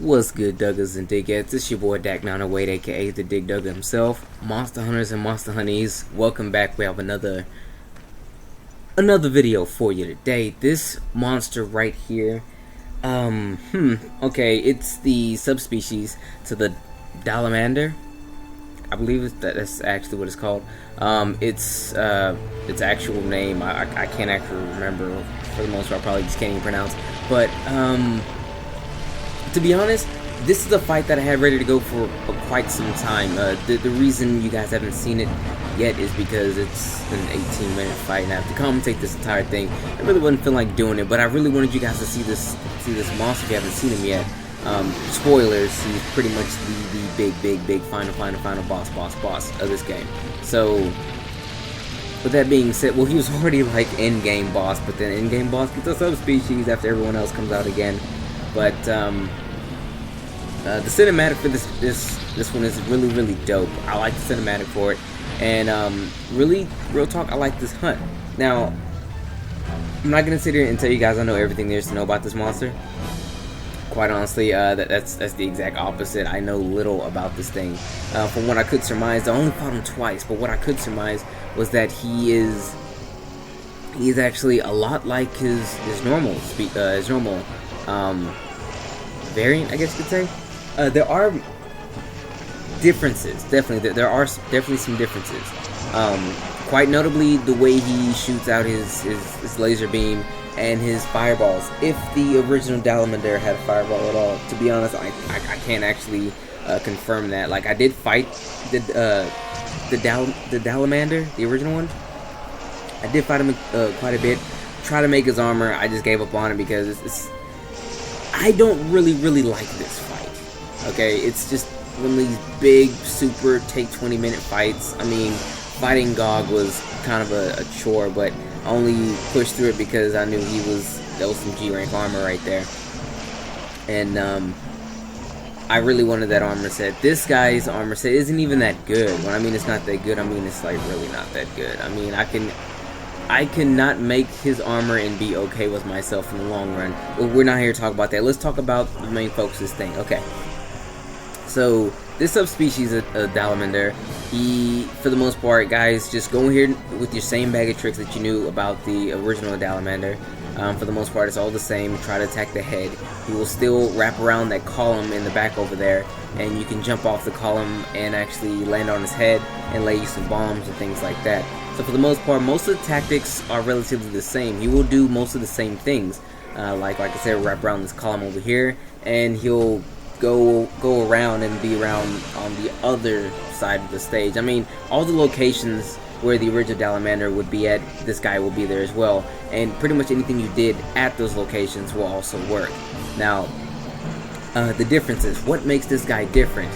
What's good, Duggers and Diggets? It's your boy Dak908, aka the Dig Dugger himself. Monster Hunters and Monster Honeys, welcome back. We have another video for you today. This monster right here, okay, it's the subspecies to the Dalamadur. I believe that's actually what it's called. Its actual name, I can't actually remember. For the most part, I probably just can't even pronounce. But to be honest, this is a fight that I had ready to go for quite some time. The reason you guys haven't seen it yet is because it's an 18-minute fight, and I have to commentate this entire thing. I really wasn't feeling like doing it, but I really wanted you guys to see this monster if you haven't seen him yet. Spoilers: he's pretty much the big final boss of this game. So, with that being said, well, he was already like in-game boss, but then in-game boss gets a subspecies after everyone else comes out again. But the cinematic for this one is really dope. I like the cinematic for it, and really, real talk, I like this hunt. Now, I'm not gonna sit here and tell you guys I know everything there is to know about this monster. Quite honestly, that's the exact opposite. I know little about this thing. From what I could surmise, I only fought him twice, but what I could surmise was that he is actually a lot like his normal variant, I guess you could say. There are differences, definitely. There are definitely some differences. Quite notably, the way he shoots out his laser beam and his fireballs. If the original Dalamadur had a fireball at all, to be honest, I can't actually confirm that. Like, I did fight the Dalamadur, the original one. I did fight him quite a bit. Try to make his armor. I just gave up on it because I don't really like this fight. Okay, it's just one of these big, super take 20-minute fights. I mean, fighting Gog was kind of a chore, but I only pushed through it because I knew that was some G rank armor right there. And I really wanted that armor set. This guy's armor set isn't even that good. When I mean it's not that good, I mean it's like really not that good. I mean, I cannot make his armor and be okay with myself in the long run. But we're not here to talk about that. Let's talk about the main focus of this thing. Okay. So, this subspecies of Dalamadur, he, for the most part, guys, just go in here with your same bag of tricks that you knew about the original Dalamadur. For the most part, it's all the same. Try to attack the head. He will still wrap around that column in the back over there, and you can jump off the column and actually land on his head and lay you some bombs and things like that. So for the most part, most of the tactics are relatively the same. He will do most of the same things. Like I said, wrap around this column over here, and he'll go around and be around on the other side of the stage. I mean, all the locations where the original Dalamadur would be at, this guy will be there as well. And pretty much anything you did at those locations will also work. Now, the differences. What makes this guy different?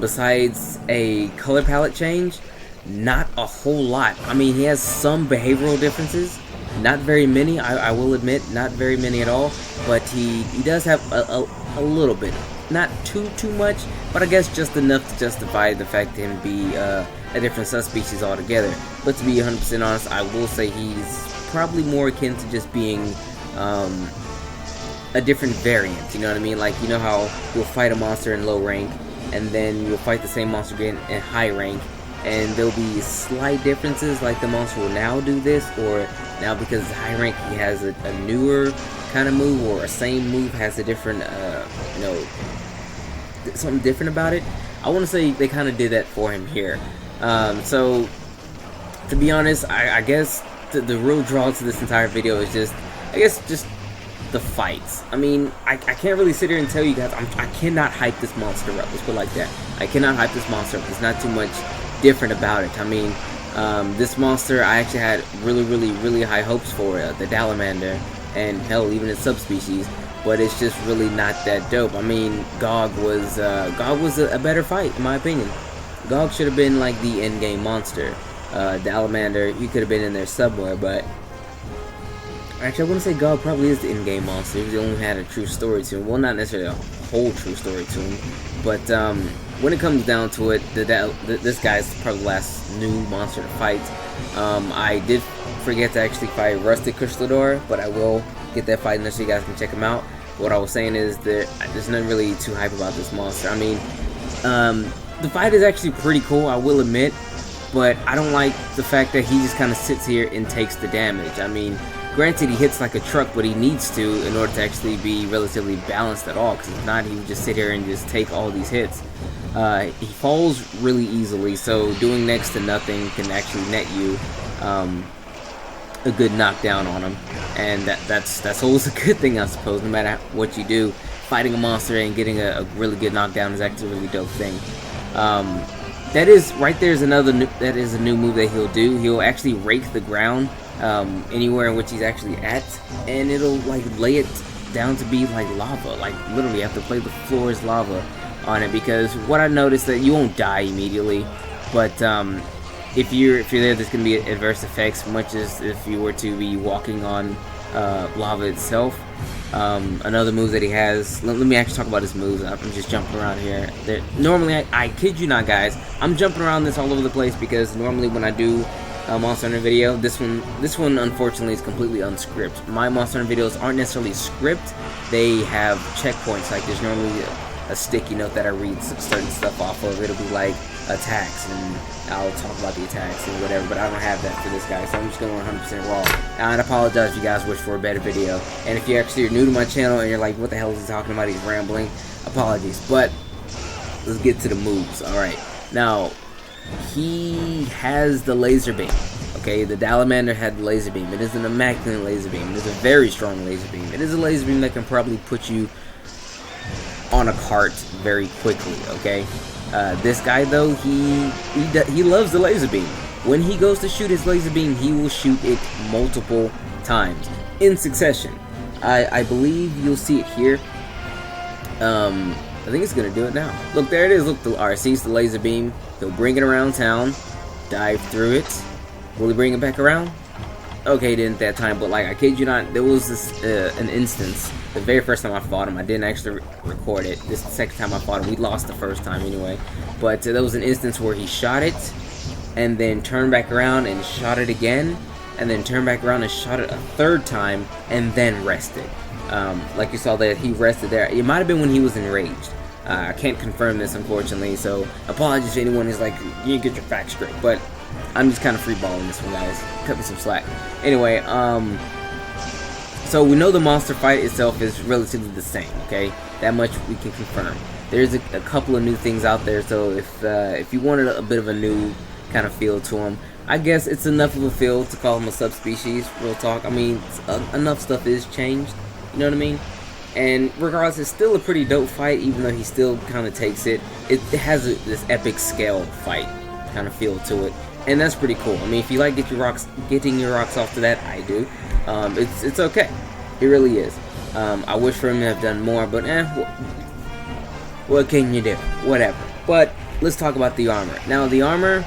Besides a color palette change, not a whole lot. I mean, he has some behavioral differences. Not very many, I will admit, not very many at all. But he does have a little bit. Not too much, but I guess just enough to justify the fact that him be a different subspecies altogether. But to be 100% honest, I will say he's probably more akin to just being a different variant. You know what I mean? Like, you know how you'll fight a monster in low rank, and then you'll fight the same monster again in high rank, and there'll be slight differences, like the monster will now do this, or now because it's high rank he has a newer kind of move, or a same move has a different, something different about it. I want to say they kind of did that for him here. So, to be honest, I guess the real draw to this entire video is just the fights. I mean, I can't really sit here and tell you guys, I cannot hype this monster up. Let's put it like that. I cannot hype this monster up. There's not too much different about it. I mean, this monster, I actually had really high hopes for the Dalamadur, and hell, even its subspecies. But it's just really not that dope. I mean, Gog was a better fight, in my opinion. Gog should have been like the end-game monster. Dalamadur, he could have been in there somewhere, but actually, I wouldn't say Gog probably is the end-game monster. He only had a true story to him. Well, not necessarily a whole true story to him, but when it comes down to it, this guy's probably the last new monster to fight. I did forget to actually fight Rusted Crystalidor, but I will get that fight in there so you guys can check him out. what I was saying is that there's nothing really too hype about this monster. I mean, the fight is actually pretty cool, I will admit, but I don't like the fact that he just kind of sits here and takes the damage. I mean, granted, he hits like a truck, but he needs to in order to actually be relatively balanced at all, because if not, he would just sit here and just take all these hits. He falls really easily, so doing next to nothing can actually net you a good knockdown on him, and that's always a good thing, I suppose. No matter what you do, fighting a monster and getting a really good knockdown is actually a really dope thing. That is right there is that is a new move that he'll do. He'll actually rake the ground anywhere in which he's actually at, and it'll like lay it down to be like lava. Like literally, you have to play the floor as lava on it, because what I noticed that you won't die immediately, but if you're there, there's gonna be adverse effects, much as if you were to be walking on lava itself. Another move that he has, let me actually talk about his moves. I'm just jumping around here. Normally, I kid you not, guys, I'm jumping around this all over the place, because normally when I do a Monster Hunter video, this one unfortunately is completely unscripted. My Monster Hunter videos aren't necessarily script, they have checkpoints. Like there's normally a sticky note that I read certain stuff off of. It'll be like attacks, and I'll talk about the attacks and whatever, but I don't have that for this guy, so I'm just going 100% raw. And I apologize if you guys wish for a better video, and if you actually are new to my channel and you're like, what the hell is he talking about, he's rambling, apologies. But let's get to the moves. Alright, now he has the laser beam. Okay, the Dalamadur had the laser beam. It is an immaculate laser beam. It is a very strong laser beam. It is a laser beam that can probably put you on a cart very quickly. Okay, this guy though, he loves the laser beam. When he goes to shoot his laser beam, he will shoot it multiple times in succession. I believe you'll see it here. I think it's gonna do it now. Look, there it is. Look, alright, sees the laser beam. He'll bring it around town, dive through it. Will he bring it back around? Okay, he didn't that time, but like, I kid you not, there was this an instance. The very first time I fought him, I didn't actually record it. This is the second time I fought him. We lost the first time anyway. But there was an instance where he shot it, and then turned back around and shot it again, and then turned back around and shot it a third time, and then rested. Like you saw that he rested there. It might have been when he was enraged. I can't confirm this, unfortunately, so apologies to anyone who's like, you need to get your facts straight. But I'm just kind of freeballing this one, guys. Cut me some slack. Anyway, so we know the monster fight itself is relatively the same, okay? That much we can confirm. There's a couple of new things out there, so if you wanted a bit of a new kind of feel to him, I guess it's enough of a feel to call him a subspecies, real talk. I mean, enough stuff is changed, you know what I mean? And regardless, it's still a pretty dope fight, even though he still kind of takes it. It has this epic scale fight kind of feel to it, and that's pretty cool. I mean, if you like getting your rocks off to that, I do. It's okay. It really is. I wish for him to have done more, but what can you do? Whatever. But let's talk about the armor. Now, the armor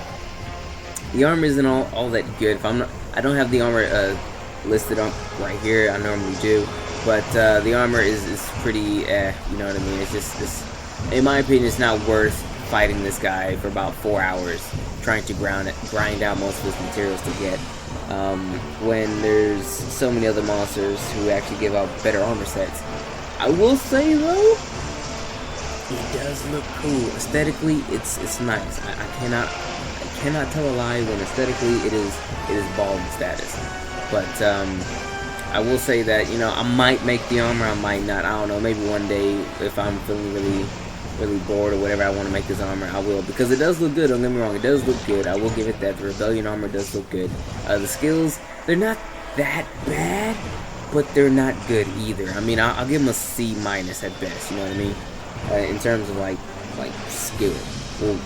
isn't all that good. I don't have the armor listed on right here. I normally do. But the armor is pretty, you know what I mean? It's just, in my opinion, it's not worth fighting this guy for about 4 hours, trying to grind out most of his materials to get, when there's so many other monsters who actually give out better armor sets. I will say though, it does look cool. Aesthetically, it's nice. I cannot tell a lie when aesthetically it is bald status. But I will say that, you know, I might make the armor, I might not. I don't know. Maybe one day, if I'm feeling really bored or whatever, I want to make this armor, I will. Because it does look good, don't get me wrong. It does look good. I will give it that. The Rebellion armor does look good. The skills, they're not that bad, but they're not good either. I mean, I'll give them a C- at best, you know what I mean? In terms of, like skill or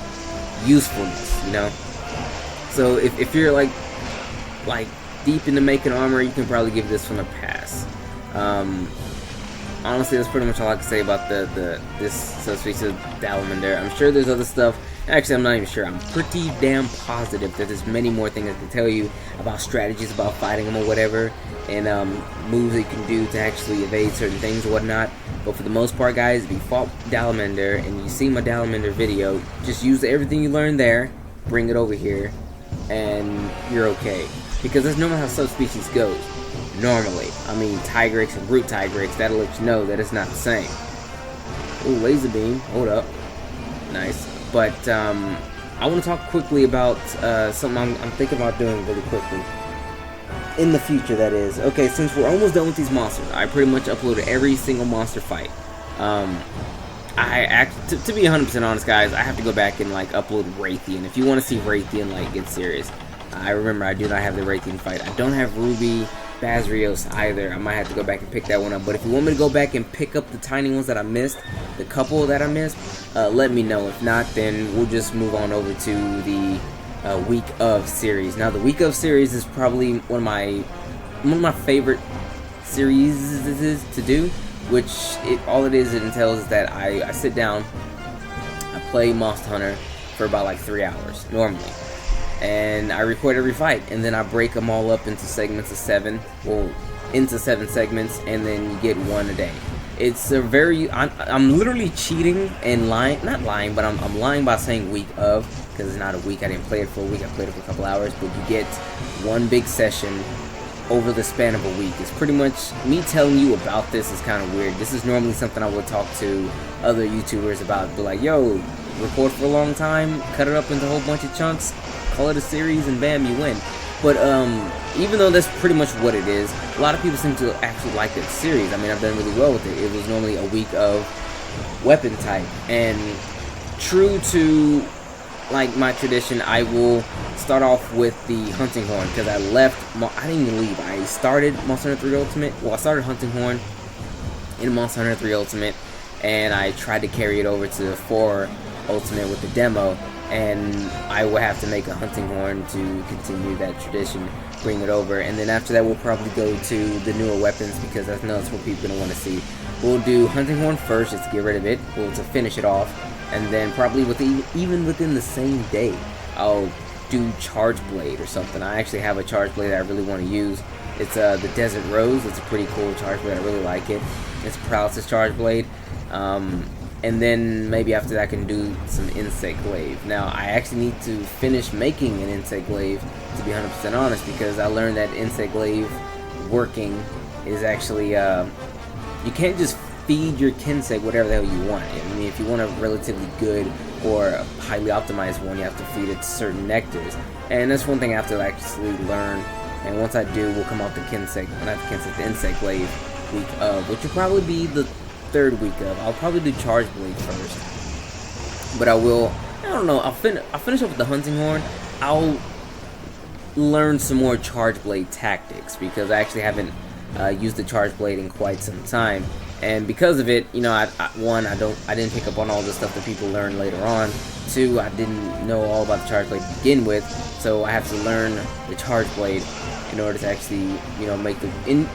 usefulness, you know? So, if you're, like deep into making armor, you can probably give this one a pass. Honestly, that's pretty much all I can say about this subspecies of Dalamadur. I'm sure there's other stuff. Actually, I'm not even sure. I'm pretty damn positive that there's many more things I can tell you about strategies about fighting them or whatever, and moves that you can do to actually evade certain things or whatnot. But for the most part, guys, if you fought Dalamadur and you see my Dalamadur video, just use everything you learned there, bring it over here, and you're okay. Because that's normally how subspecies goes. normally. I mean, Tigrex and Brute Tigrex, that'll let you know that it's not the same. Ooh, laser beam, hold up. Nice. But I want to talk quickly about something I'm thinking about doing really quickly. In the future, that is. Okay, since we're almost done with these monsters, I pretty much uploaded every single monster fight. To be 100% honest, guys, I have to go back and like upload Raytheon. If you want to see Raytheon like get serious, I remember I do not have the Raytheon fight. I don't have Ruby Bazrios either. I might have to go back and pick that one up. But if you want me to go back and pick up the tiny ones that I missed, the couple that I missed, let me know. If not, then we'll just move on over to the week of series. Now, the week of series is probably one of my favorite series to do. Which all it entails is that I sit down, I play Monster Hunter for about like 3 hours normally, and I record every fight, and then I break them all up into segments of 7, into 7 segments, and then you get one a day. It's a very, I'm literally cheating and lying, not lying, but I'm lying by saying week of, because it's not a week. I didn't play it for a week. I played it for a couple hours, but you get one big session over the span of a week. It's pretty much me telling you about this is kind of weird. This is normally something I would talk to other YouTubers about. Be like, yo, record for a long time, cut it up into a whole bunch of chunks, call it a series, and bam, you win. But even though that's pretty much what it is, a lot of people seem to actually like that series. I mean, I've done really well with it. It was normally a week of weapon type, and true to like my tradition, I will start off with the Hunting Horn, because I didn't even leave. I started Monster Hunter 3 Ultimate. Well, I started Hunting Horn in Monster Hunter 3 Ultimate, and I tried to carry it over to 4 Ultimate with the demo, and I will have to make a Hunting Horn to continue that tradition, bring it over, and then after that we'll probably go to the newer weapons, because that's what people are going to want to see. We'll do Hunting Horn first, just to get rid of it, to finish it off, and then probably even within the same day, I'll do Charge Blade or something. I actually have a Charge Blade that I really want to use. It's the Desert Rose. It's a pretty cool Charge Blade. I really like it. It's a Paralysis Charge Blade. And then maybe after that I can do some Insect Glaive. Now, I actually need to finish making an Insect Glaive, to be 100% honest, because I learned that Insect Glaive working is actually, you can't just feed your Kinsect whatever the hell you want. I mean, if you want a relatively good or a highly optimized one, you have to feed it certain nectars. And that's one thing I have to actually learn. And once I do, we'll come out the Kinsect, not the Kinsect, the Insect Glaive week of, which will probably be the 3rd week of. I'll probably do Charge Blade first. But I don't know, I'll finish up with the Hunting Horn. I'll learn some more Charge Blade tactics, because I actually haven't used the Charge Blade in quite some time. And because of it, you know, I didn't pick up on all the stuff that people learn later on. 2, I didn't know all about the Charge Blade to begin with, so I have to learn the Charge Blade in order to actually, you know, make the in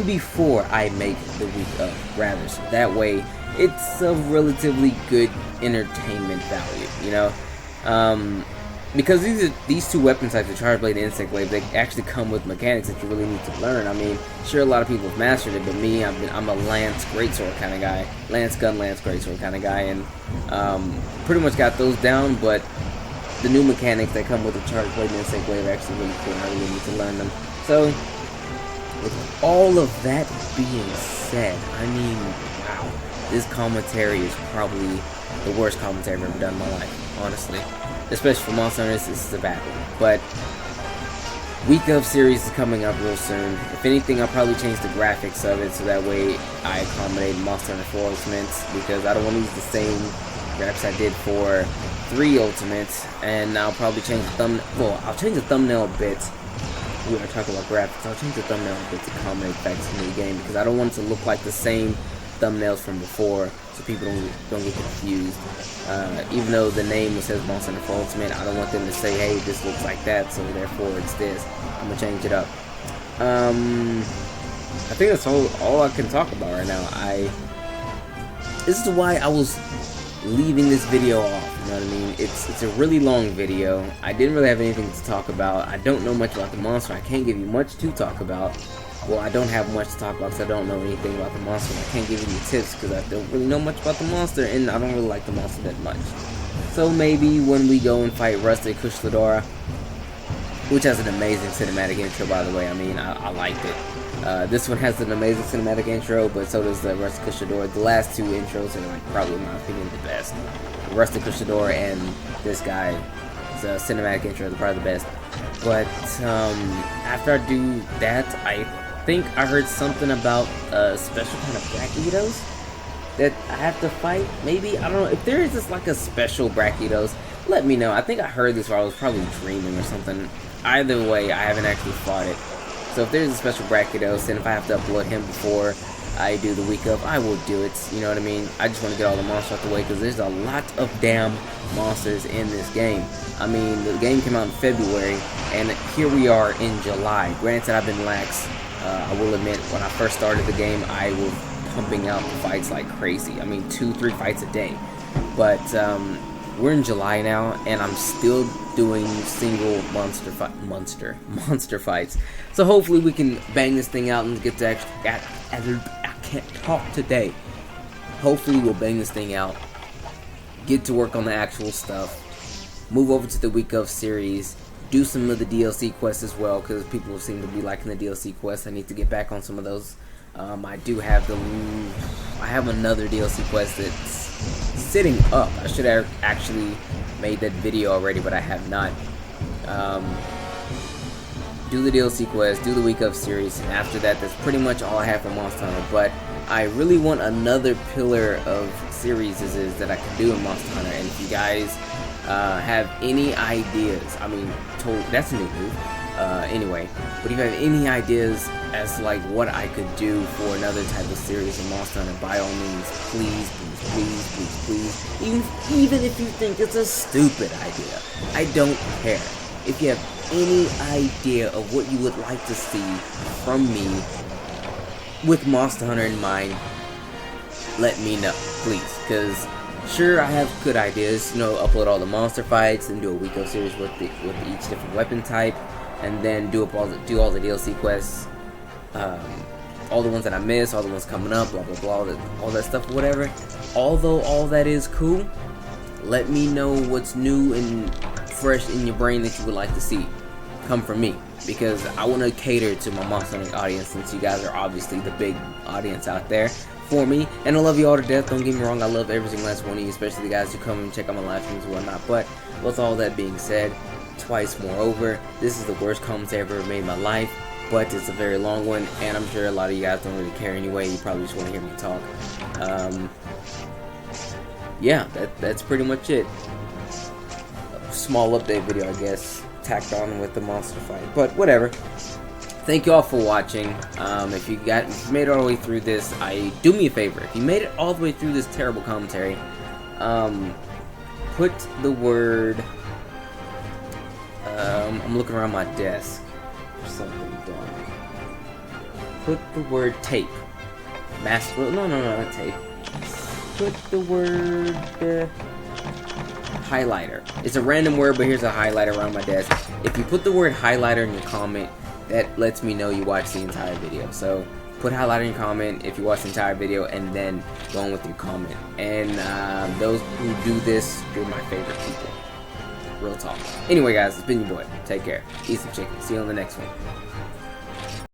before I make the week of, rather. So that way, it's a relatively good entertainment value, you know. Because these 2 weapon types, the Charge Blade and Insect Glaive, they actually come with mechanics that you really need to learn. I mean, sure, a lot of people have mastered it, but me, I'm a Lance Greatsword kind of guy, Lance Gun, Lance Greatsword kind of guy, and pretty much got those down. But the new mechanics that come with the Charge Blade and Insect Glaive are actually really cool, and I really need to learn them. So, with all of that being said, I mean, wow, this commentary is probably the worst commentary I've ever done in my life, honestly. Especially for Monster Hunter, this is a bad one. But week of series is coming up real soon. If anything, I'll probably change the graphics of it so that way I accommodate Monster Hunter 4 Ultimates, because I don't want to use the same graphics I did for 3 Ultimates. And I'll probably change the thumbnail. Well, I'll change the thumbnail a bit. We are talking about graphics. I'll change the thumbnail a bit to accommodate the facts in the game, because I don't want it to look like the same thumbnails from before, so people don't get confused. Even though the name says Monster Hunter 4 Ultimate, I don't want them to say, hey, this looks like that, so therefore it's this. I'm gonna change it up. I think that's all I can talk about right now. This is why I was leaving this video off, you know what I mean? It's a really long video. I didn't really have anything to talk about. I don't know much about the monster. I can't give you much to talk about. Well, I don't have much to talk about because I don't know anything about the monster. I can't give you any tips because I don't really know much about the monster, and I don't really like the monster that much. So maybe when we go and fight Rusted Kushladora, which has an amazing cinematic intro, by the way. I mean, I liked it. This one has an amazing cinematic intro, but so does the Rustic Cushador. The last two intros are like probably, in my opinion, the best. The Rustic Cushador and this guy, the cinematic intro, are probably the best. But after I do that, I think I heard something about a special kind of Brachytos that I have to fight. Maybe, I don't know, if there is just like a special Brachytos, let me know. I think I heard this while I was probably dreaming or something. Either way, I haven't actually fought it. So if there's a special Brachytos, and if I have to upload him before I do the week of, I will do it. You know what I mean? I just want to get all the monsters out the way because there's a lot of damn monsters in this game. I mean, the game came out in February, and here we are in July. Granted, I've been lax. I will admit, when I first started the game, I was pumping out the fights like crazy. I mean, 2-3 fights a day. But we're in July now, and I'm still doing single monster fights. So hopefully we can bang this thing out and get to actually. I can't talk today. Hopefully we'll bang this thing out, get to work on the actual stuff, move over to the Week of series, do some of the DLC quests as well, because people seem to be liking the DLC quests. I need to get back on some of those. I do have I have another DLC quest that's sitting up. I should have actually made that video already, but I have not. Do the DLC quest, do the Week of series, and after that, that's pretty much all I have for Monster Hunter. But I really want another pillar of series that I can do in Monster Hunter. And if you guys have any ideas, I mean, that's a new move. Anyway, but if you have any ideas as to like what I could do for another type of series in Monster Hunter, by all means, please. Even if you think it's a stupid idea, I don't care. If you have any idea of what you would like to see from me with Monster Hunter in mind, let me know, please. Because sure, I have good ideas. You know, upload all the monster fights and do a Week of series with each different weapon type. And then do all the DLC quests, all the ones that I missed, all the ones coming up, blah blah blah, all that stuff, whatever. Although all that is cool, let me know what's new and fresh in your brain that you would like to see come from me, because I want to cater to my Monster Hunting audience, since you guys are obviously the big audience out there for me, and I love you all to death. Don't get me wrong, I love every single last one of you, especially the guys who come and check out my live streams and whatnot. But with all that being said, twice moreover, this is the worst commentary I've ever made in my life, but it's a very long one, and I'm sure a lot of you guys don't really care anyway. You probably just want to hear me talk. Yeah, that's pretty much it. A small update video, I guess, tacked on with the monster fight, but whatever. Thank you all for watching. If you made it all the way through this, do me a favor. If you made it all the way through this terrible commentary, put the word. I'm looking around my desk for something dumb. Put the word tape. No, not tape. Put the word highlighter. It's a random word, but here's a highlighter around my desk. If you put the word highlighter in your comment, that lets me know you watched the entire video. So put highlighter in your comment if you watched the entire video, and then go on with your comment. And those who do this, you're my favorite people. Real talk. Anyway, guys, it's been your boy. Take care. Eat some chicken. See you on the next one.